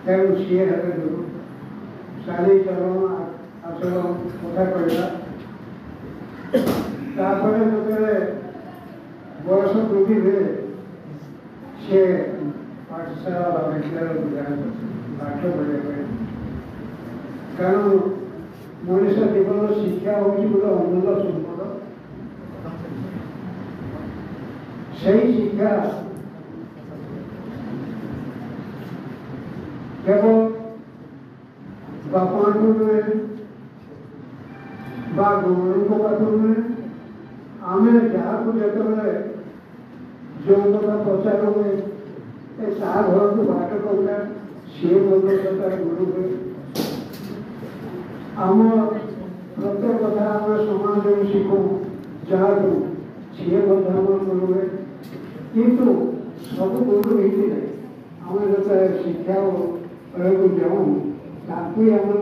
ତେଣୁ ସିଏ ହେଲେ ଗୁରୁ। ଚାଲିଚଳନ ଆଚରଣ କଥା କହିବା। ତାପରେ ଯେତେବେଳେ ବୟସ ବୃଦ୍ଧି ହୁଏ ସେ ପାଠଶାଳା ବିଦ୍ୟାଳୟକୁ ଯାଆନ୍ତି ପାଠ ପଢ଼ିବା ପାଇଁ। କାରଣ ମଣିଷ ଜୀବନର ଶିକ୍ଷା ହେଉଛି ଗୋଟେ ଅମୂଲ୍ୟ ସମ୍ପଦ। ସେହି ଶିକ୍ଷା କେବଳ ବାପାଠୁ ନୁହେଁ ବା ଗୁରୁଙ୍କ ପାଖରୁ ନୁହେଁ, ଆମେ ଯାହାକୁ ଯେତେବେଳେ ଯେଉଁ କଥା ପଚାରୁ ହୁଏ ଏ ତାହା ଘରକୁ ବାଟ କହୁନା ସିଏ ମଧ୍ୟ ସେଟା ଗୁରୁ ହୁଏ। ଆମ ପ୍ରତ୍ୟେକ କଥା ଆମେ ସମାଜରୁ ଶିଖୁ ଯାହାକୁ ସିଏ ମଧ୍ୟ ଆମର ଗୁରୁ ହୁଏ। କିନ୍ତୁ ସବୁ ଗୁରୁ ହେଇଥିଲେ ଆମେ ଯେତେବେଳେ ଶିକ୍ଷା ପ୍ରୟୋଗ ଯାଉଁ ତାକୁ ଆମେ